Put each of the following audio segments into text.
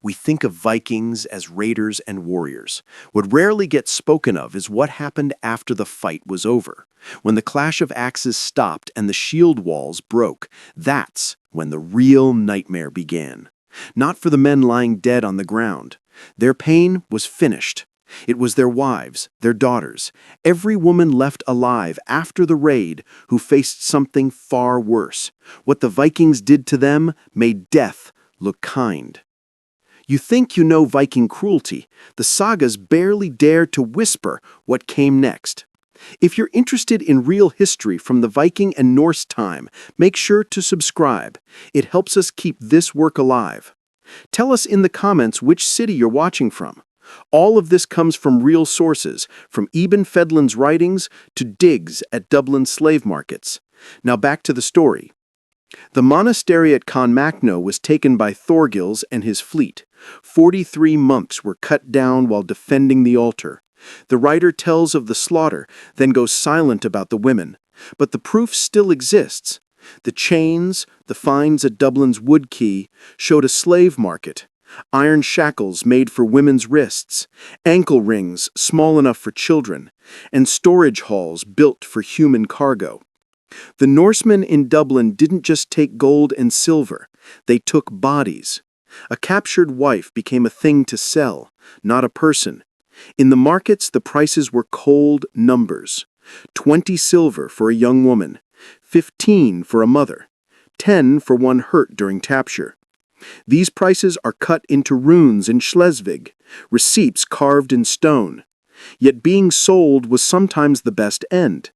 We think of Vikings as raiders and warriors. What rarely gets spoken of is what happened after the fight was over. When the clash of axes stopped and the shield walls broke, that's when the real nightmare began. Not for the men lying dead on the ground. Their pain was finished. It was their wives, their daughters, every woman left alive after the raid who faced something far worse. What the Vikings did to them made death look kind. You think you know Viking cruelty. The sagas barely dare to whisper what came next. If you're interested in real history from the Viking and Norse time, make sure to subscribe. It helps us keep this work alive. Tell us in the comments which city you're watching from. All of this comes from real sources, from Eben Fedlin's writings to digs at Dublin slave markets. Now back to the story. The monastery at Clonmacnoise was taken by Thorgils and his fleet. 43 monks were cut down while defending the altar. The writer tells of the slaughter, then goes silent about the women. But the proof still exists. The chains, the finds at Dublin's Wood Quay, showed a slave market. Iron shackles made for women's wrists, ankle rings small enough for children, and storage halls built for human cargo. The Norsemen in Dublin didn't just take gold and silver, they took bodies. A captured wife became a thing to sell, not a person. In the markets, the prices were cold numbers. 20 silver for a young woman, 15 for a mother, 10 for one hurt during capture. These prices are cut into runes in Schleswig, receipts carved in stone. Yet being sold was sometimes the best end.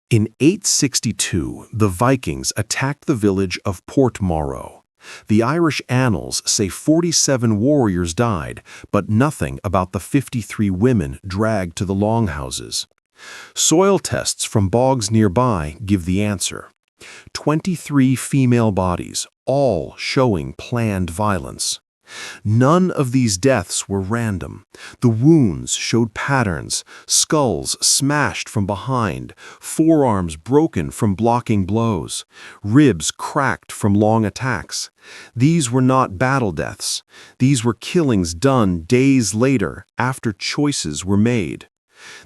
In 862, the Vikings attacked the village of Portmorrow. The Irish annals say 47 warriors died, but nothing about the 53 women dragged to the longhouses. Soil tests from bogs nearby give the answer. 23 female bodies, all showing planned violence. None of these deaths were random. The wounds showed patterns, skulls smashed from behind, forearms broken from blocking blows, ribs cracked from long attacks. These were not battle deaths. These were killings done days later after choices were made.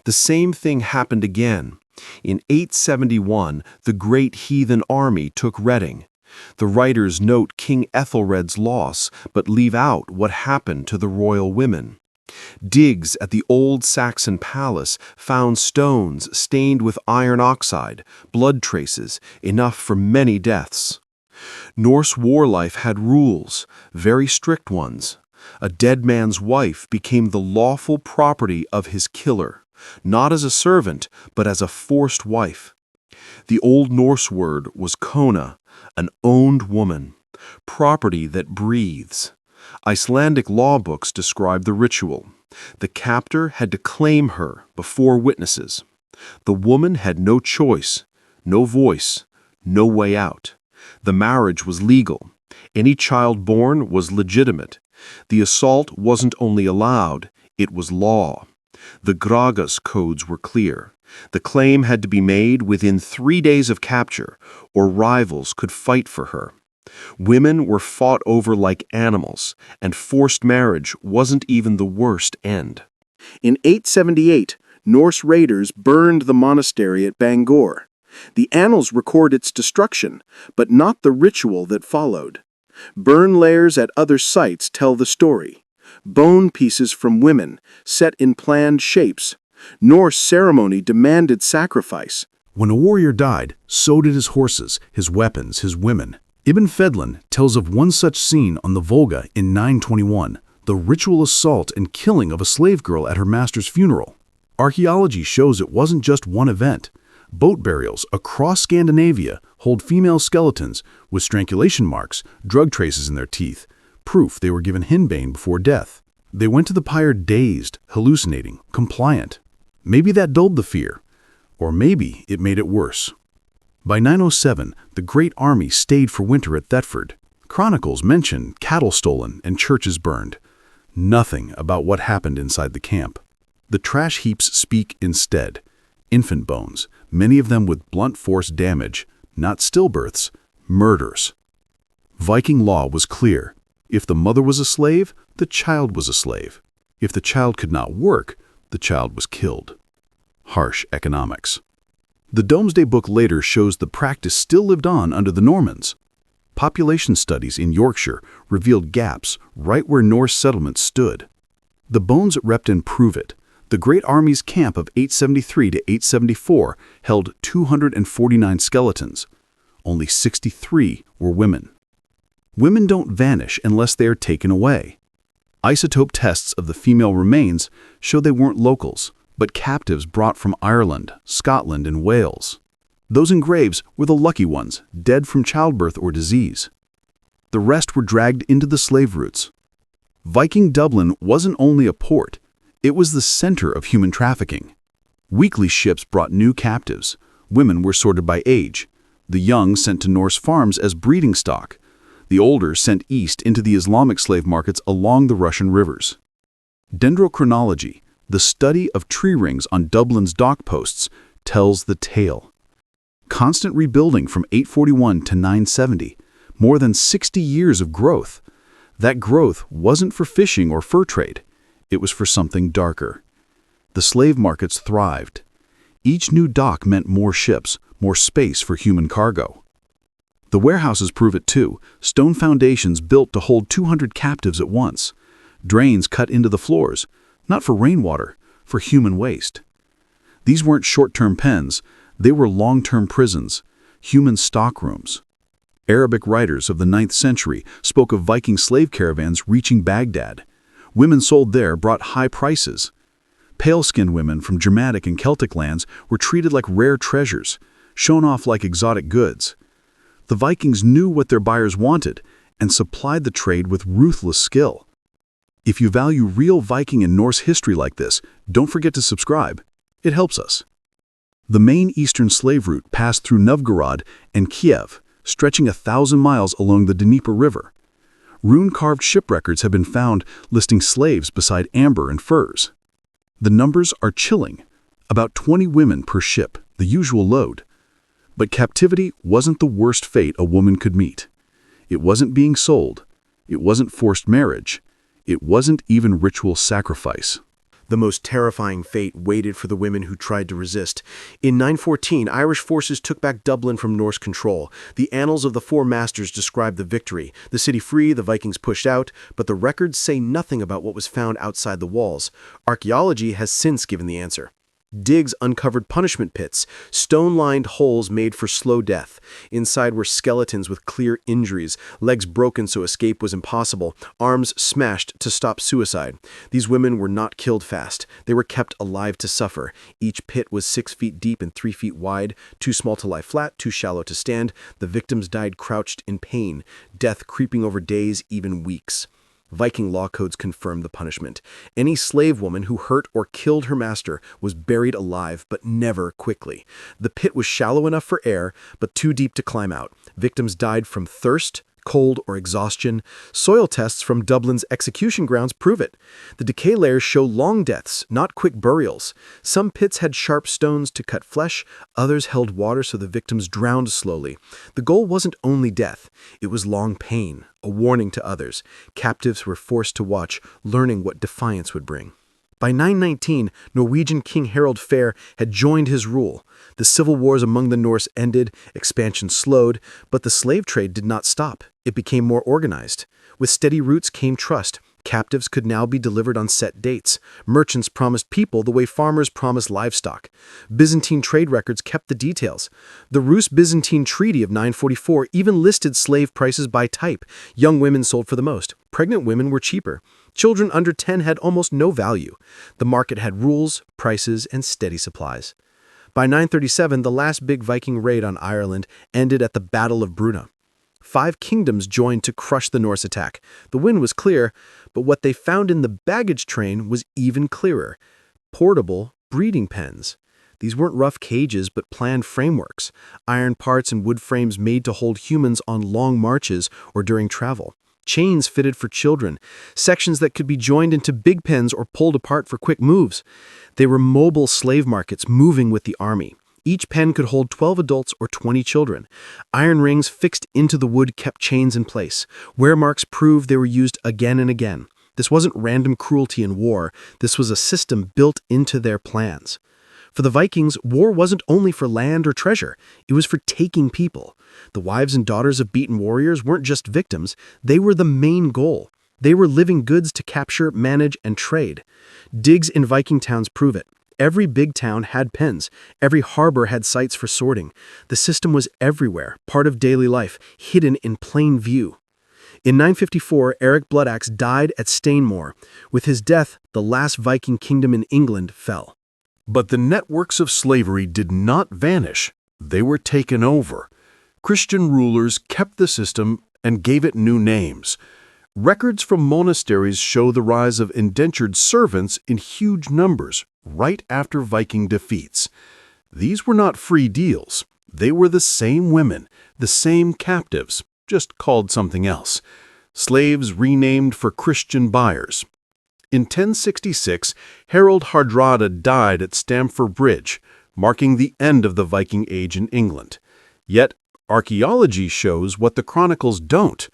The same thing happened again. In 871, the great heathen army took Reading. The writers note King Ethelred's loss, but leave out what happened to the royal women. Digs at the old Saxon palace found stones stained with iron oxide, blood traces, enough for many deaths. Norse war life had rules, very strict ones. A dead man's wife became the lawful property of his killer, not as a servant, but as a forced wife. The Old Norse word was kona, an owned woman, property that breathes. Icelandic law books describe the ritual. The captor had to claim her before witnesses. The woman had no choice, no voice, no way out. The marriage was legal. Any child born was legitimate. The assault wasn't only allowed, it was law. The Gragas codes were clear. The claim had to be made within 3 days of capture, or rivals could fight for her. Women were fought over like animals, and forced marriage wasn't even the worst end. In 878, Norse raiders burned the monastery at Bangor. The annals record its destruction, but not the ritual that followed. Burn layers at other sites tell the story. Bone pieces from women, set in planned shapes. Norse ceremony demanded sacrifice. When a warrior died, so did his horses, his weapons, his women. Ibn Fedlin tells of one such scene on the Volga in 921, the ritual assault and killing of a slave girl at her master's funeral. Archaeology shows it wasn't just one event. Boat burials across Scandinavia hold female skeletons with strangulation marks, drug traces in their teeth, proof they were given henbane before death. They went to the pyre dazed, hallucinating, compliant. Maybe that dulled the fear, or maybe it made it worse. By 907, the great army stayed for winter at Thetford. Chronicles mention cattle stolen and churches burned. Nothing about what happened inside the camp. The trash heaps speak instead. Infant bones, many of them with blunt force damage, not stillbirths, murders. Viking law was clear. If the mother was a slave, the child was a slave. If the child could not work, the child was killed. Harsh economics. The Domesday Book later shows the practice still lived on under the Normans. Population studies in Yorkshire revealed gaps right where Norse settlements stood. The bones at Repton prove it. The Great Army's camp of 873 to 874 held 249 skeletons. Only 63 were women. Women don't vanish unless they are taken away. Isotope tests of the female remains show they weren't locals, but captives brought from Ireland, Scotland, and Wales. Those in graves were the lucky ones, dead from childbirth or disease. The rest were dragged into the slave routes. Viking Dublin wasn't only a port, it was the center of human trafficking. Weekly ships brought new captives. Women were sorted by age. The young sent to Norse farms as breeding stock. The older sent east into the Islamic slave markets along the Russian rivers. Dendrochronology, the study of tree rings on Dublin's dock posts, tells the tale. Constant rebuilding from 841 to 970, more than 60 years of growth. That growth wasn't for fishing or fur trade. It was for something darker. The slave markets thrived. Each new dock meant more ships, more space for human cargo. The warehouses prove it too, stone foundations built to hold 200 captives at once. Drains cut into the floors, not for rainwater, for human waste. These weren't short-term pens, they were long-term prisons, human stockrooms. Arabic writers of the 9th century spoke of Viking slave caravans reaching Baghdad. Women sold there brought high prices. Pale-skinned women from Germanic and Celtic lands were treated like rare treasures, shown off like exotic goods. The Vikings knew what their buyers wanted and supplied the trade with ruthless skill. If you value real Viking and Norse history like this, don't forget to subscribe. It helps us. The main eastern slave route passed through Novgorod and Kiev, stretching 1,000 miles along the Dnieper River. Rune-carved ship records have been found listing slaves beside amber and furs. The numbers are chilling, about 20 women per ship, the usual load. But captivity wasn't the worst fate a woman could meet. It wasn't being sold. It wasn't forced marriage. It wasn't even ritual sacrifice. The most terrifying fate waited for the women who tried to resist. In 914, Irish forces took back Dublin from Norse control. The annals of the Four Masters describe the victory. The city free, the Vikings pushed out, but the records say nothing about what was found outside the walls. Archaeology has since given the answer. Digs uncovered punishment pits, stone-lined holes made for slow death. Inside were skeletons with clear injuries, legs broken so escape was impossible, arms smashed to stop suicide. These women were not killed fast. They were kept alive to suffer. Each pit was 6 feet deep and 3 feet wide, too small to lie flat, too shallow to stand. The victims died crouched in pain, death creeping over days, even weeks. Viking law codes confirmed the punishment. Any slave woman who hurt or killed her master was buried alive, but never quickly. The pit was shallow enough for air, but too deep to climb out. Victims died from thirst, cold, or exhaustion. Soil tests from Dublin's execution grounds prove it. The decay layers show long deaths, not quick burials. Some pits had sharp stones to cut flesh, others held water so the victims drowned slowly. The goal wasn't only death, it was long pain, a warning to others. Captives were forced to watch, learning what defiance would bring. By 919, Norwegian King Harald Fair had joined his rule. The civil wars among the Norse ended, expansion slowed, but the slave trade did not stop. It became more organized. With steady roots came trust. Captives could now be delivered on set dates. Merchants promised people the way farmers promised livestock. Byzantine trade records kept the details. The Rus-Byzantine Treaty of 944 even listed slave prices by type. Young women sold for the most. Pregnant women were cheaper. Children under 10 had almost no value. The market had rules, prices, and steady supplies. By 937, the last big Viking raid on Ireland ended at the Battle of Bruna. 5 kingdoms joined to crush the Norse attack. The win was clear, but what they found in the baggage train was even clearer. Portable breeding pens. These weren't rough cages, but planned frameworks. Iron parts and wood frames made to hold humans on long marches or during travel. Chains fitted for children. Sections that could be joined into big pens or pulled apart for quick moves. They were mobile slave markets moving with the army. Each pen could hold 12 adults or 20 children. Iron rings fixed into the wood kept chains in place. Wear marks proved they were used again and again. This wasn't random cruelty in war. This was a system built into their plans. For the Vikings, war wasn't only for land or treasure. It was for taking people. The wives and daughters of beaten warriors weren't just victims. They were the main goal. They were living goods to capture, manage, and trade. Digs in Viking towns prove it. Every big town had pens. Every harbor had sites for sorting. The system was everywhere, part of daily life, hidden in plain view. In 954, Eric Bloodaxe died at Stainmore. With his death, the last Viking kingdom in England fell. But the networks of slavery did not vanish. They were taken over. Christian rulers kept the system and gave it new names. Records from monasteries show the rise of indentured servants in huge numbers right after Viking defeats. These were not free deals. They were the same women, the same captives, just called something else. Slaves renamed for Christian buyers. In 1066, Harold Hardrada died at Stamford Bridge, marking the end of the Viking Age in England. Yet, archaeology shows what the chronicles don't.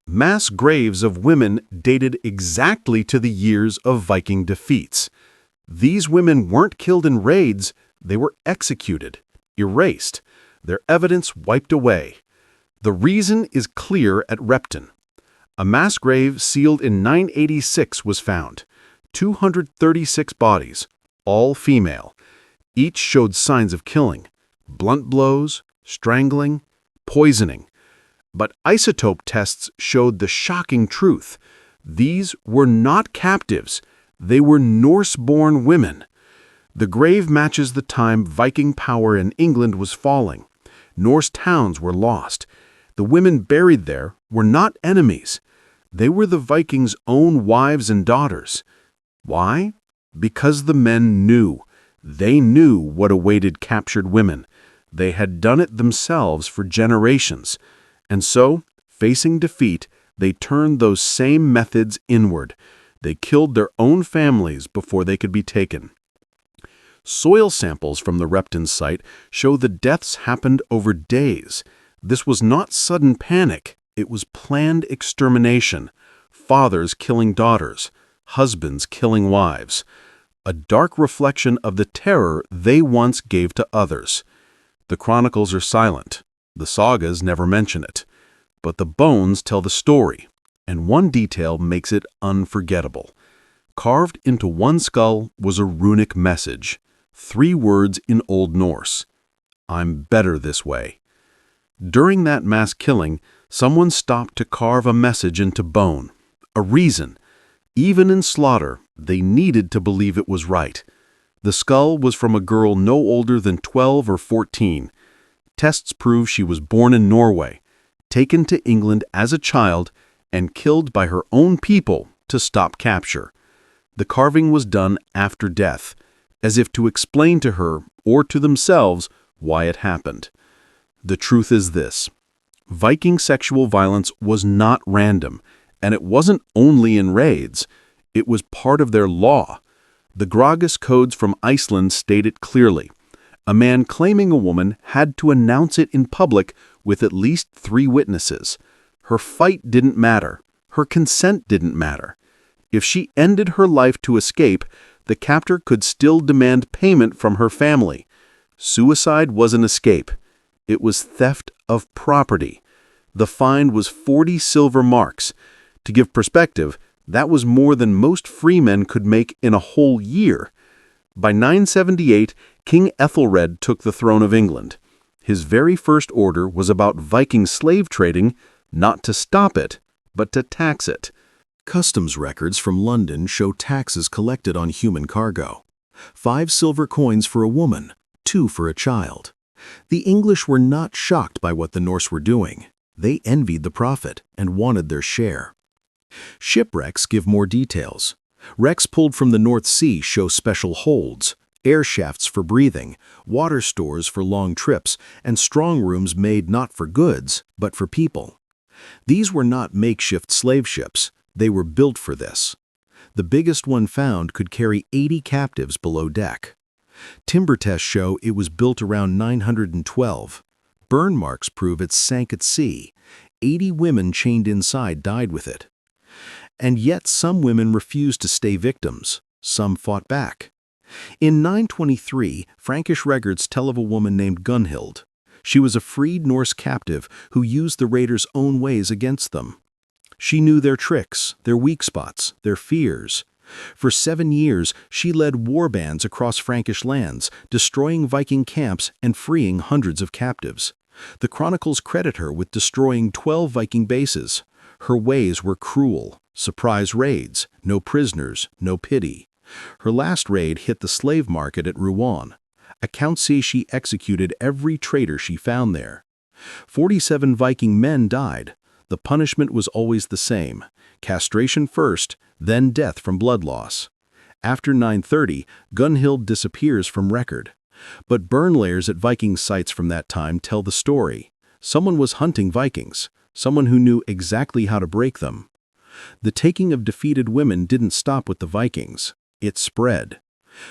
Mass graves of women dated exactly to the years of Viking defeats. These women weren't killed in raids, they were executed, erased, their evidence wiped away. The reason is clear at Repton. A mass grave sealed in 986 was found. 236 bodies, all female. Each showed signs of killing, blunt blows, strangling, poisoning. But isotope tests showed the shocking truth. These were not captives. They were Norse-born women. The grave matches the time Viking power in England was falling. Norse towns were lost. The women buried there were not enemies. They were the Vikings' own wives and daughters. Why? Because the men knew. They knew what awaited captured women. They had done it themselves for generations. And so, facing defeat, they turned those same methods inward. They killed their own families before they could be taken. Soil samples from the Repton site show the deaths happened over days. This was not sudden panic. It was planned extermination. Fathers killing daughters, husbands killing wives. A dark reflection of the terror they once gave to others. The chronicles are silent. The sagas never mention it. But the bones tell the story, and one detail makes it unforgettable. Carved into one skull was a runic message, 3 words in Old Norse. I'm better this way. During that mass killing, someone stopped to carve a message into bone, a reason. Even in slaughter, they needed to believe it was right. The skull was from a girl no older than 12 or 14. Tests prove she was born in Norway, taken to England as a child, and killed by her own people to stop capture. The carving was done after death, as if to explain to her or to themselves why it happened. The truth is this: Viking sexual violence was not random, and it wasn't only in raids. It was part of their law. The Gragas codes from Iceland state it clearly. A man claiming a woman had to announce it in public with at least 3 witnesses. Her fight didn't matter. Her consent didn't matter. If she ended her life to escape, the captor could still demand payment from her family. Suicide was an escape. It was theft of property. The fine was 40 silver marks. To give perspective, that was more than most freemen could make in a whole year. By 978, King Ethelred took the throne of England. His very first order was about Viking slave trading, not to stop it, but to tax it. Customs records from London show taxes collected on human cargo. 5 silver coins for a woman, 2 for a child. The English were not shocked by what the Norse were doing. They envied the profit and wanted their share. Shipwrecks give more details. Wrecks pulled from the North Sea show special holds, air shafts for breathing, water stores for long trips, and strong rooms made not for goods, but for people. These were not makeshift slave ships. They were built for this. The biggest one found could carry 80 captives below deck. Timber tests show it was built around 912. Burn marks prove it sank at sea. 80 women chained inside died with it. And yet some women refused to stay victims. Some fought back. In 923, Frankish records tell of a woman named Gunhild. She was a freed Norse captive who used the raiders' own ways against them. She knew their tricks, their weak spots, their fears. For 7 years, she led war bands across Frankish lands, destroying Viking camps and freeing hundreds of captives. The chronicles credit her with destroying 12 Viking bases. Her ways were cruel. Surprise raids, no prisoners, no pity. Her last raid hit the slave market at Rouen. Accounts say she executed every traitor she found there. 47 Viking men died. The punishment was always the same: castration first, then death from blood loss. After 930, Gunhild disappears from record. But burn layers at Viking sites from that time tell the story. Someone was hunting Vikings, someone who knew exactly how to break them. The taking of defeated women didn't stop with the Vikings. It spread.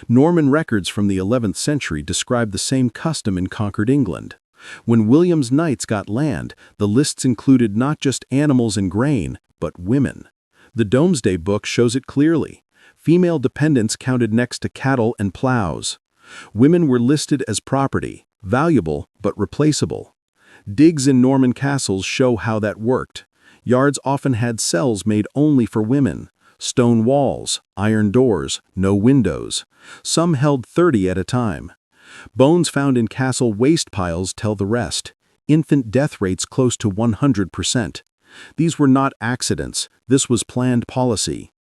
Norman records from the 11th century describe the same custom in conquered England. When William's knights got land, the lists included not just animals and grain, but women. The Domesday Book shows it clearly. Female dependents counted next to cattle and plows. Women were listed as property, valuable but replaceable. Digs in Norman castles show how that worked. Yards often had cells made only for women. Stone walls, iron doors, no windows. Some held 30 at a time. Bones found in castle waste piles tell the rest. Infant death rates close to 100%. These were not accidents. This was planned policy.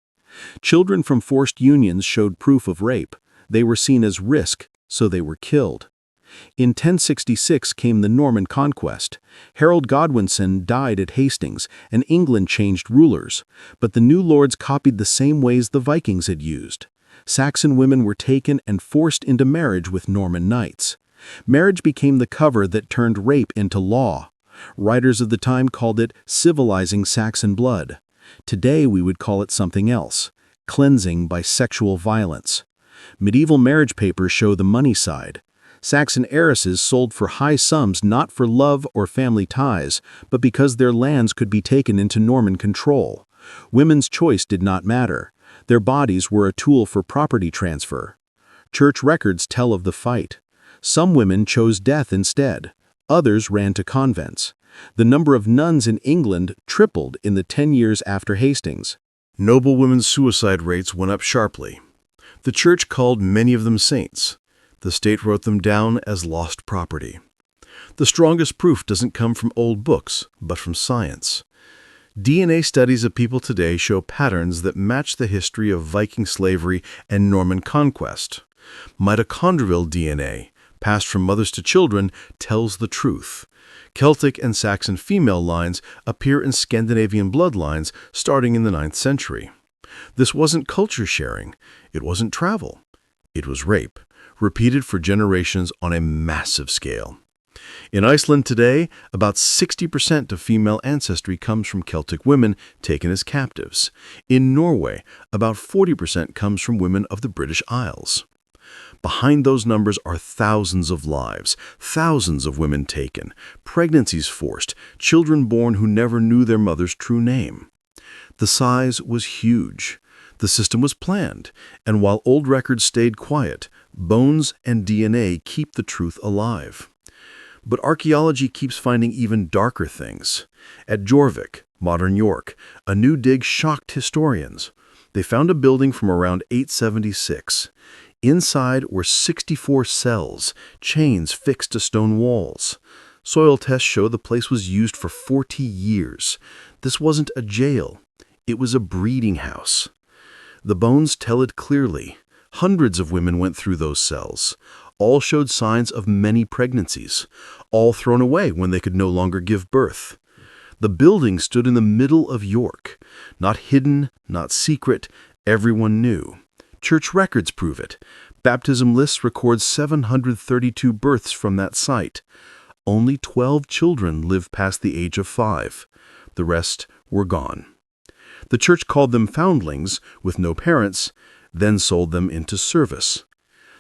Children from forced unions showed proof of rape. They were seen as risk, so they were killed. In 1066 came the Norman Conquest. Harold Godwinson died at Hastings, and England changed rulers. But the new lords copied the same ways the Vikings had used. Saxon women were taken and forced into marriage with Norman knights. Marriage became the cover that turned rape into law. Writers of the time called it civilizing Saxon blood. Today we would call it something else: cleansing by sexual violence. Medieval marriage papers show the money side. Saxon heiresses sold for high sums not for love or family ties, but because their lands could be taken into Norman control. Women's choice did not matter. Their bodies were a tool for property transfer. Church records tell of the fight. Some women chose death instead. Others ran to convents. The number of nuns in England tripled in the 10 years after Hastings. Noble women's suicide rates went up sharply. The church called many of them saints. The state wrote them down as lost property. The strongest proof doesn't come from old books, but from science. DNA studies of people today show patterns that match the history of Viking slavery and Norman conquest. Mitochondrial DNA, passed from mothers to children, tells the truth. Celtic and Saxon female lines appear in Scandinavian bloodlines starting in the 9th century. This wasn't culture sharing. It wasn't travel. It was rape, repeated for generations on a massive scale. In Iceland today, about 60% of female ancestry comes from Celtic women taken as captives. In Norway, about 40% comes from women of the British Isles. Behind those numbers are thousands of lives, thousands of women taken, pregnancies forced, children born who never knew their mother's true name. The size was huge. The system was planned, and while old records stayed quiet, bones and DNA keep the truth alive. But archaeology keeps finding even darker things. At Jorvik, modern York, a new dig shocked historians. They found a building from around 876. Inside were 64 cells, chains fixed to stone walls. Soil tests show the place was used for 40 years. This wasn't a jail. It was a breeding house. The bones tell it clearly. Hundreds of women went through those cells. All showed signs of many pregnancies, all thrown away when they could no longer give birth. The building stood in the middle of York. Not hidden, not secret, everyone knew. Church records prove it. Baptism lists record 732 births from that site. Only 12 children lived past the age of 5. The rest were gone. The church called them foundlings, with no parents, then sold them into service.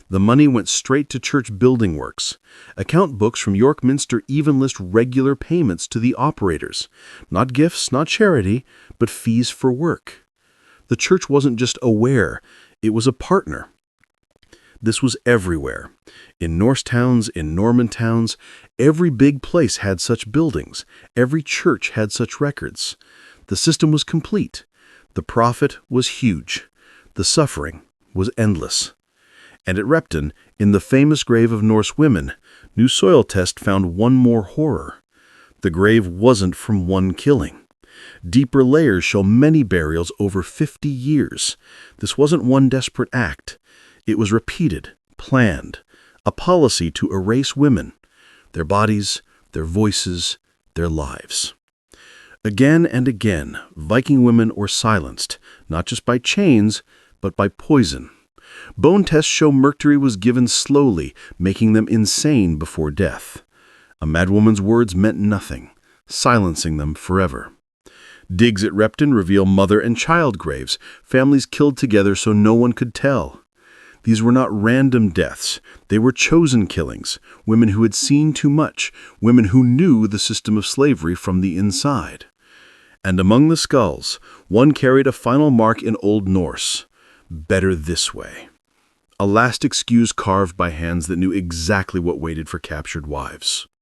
The money went straight to church building works. Account books from York Minster even list regular payments to the operators. Not gifts, not charity, but fees for work. The church wasn't just aware, it was a partner. This was everywhere. In Norse towns, in Norman towns, every big place had such buildings. Every church had such records. The system was complete. The profit was huge. The suffering was endless. And at Repton, in the famous grave of Norse women, new soil tests found one more horror. The grave wasn't from one killing. Deeper layers show many burials over 50 years. This wasn't one desperate act. It was repeated, planned, a policy to erase women, their bodies, their voices, their lives. Again and again, Viking women were silenced, not just by chains, but by poison. Bone tests show mercury was given slowly, making them insane before death. A madwoman's words meant nothing, silencing them forever. Digs at Repton reveal mother and child graves, families killed together so no one could tell. These were not random deaths. They were chosen killings, women who had seen too much, women who knew the system of slavery from the inside. And among the skulls, one carried a final mark in Old Norse, "Better this way." A last excuse carved by hands that knew exactly what waited for captured wives.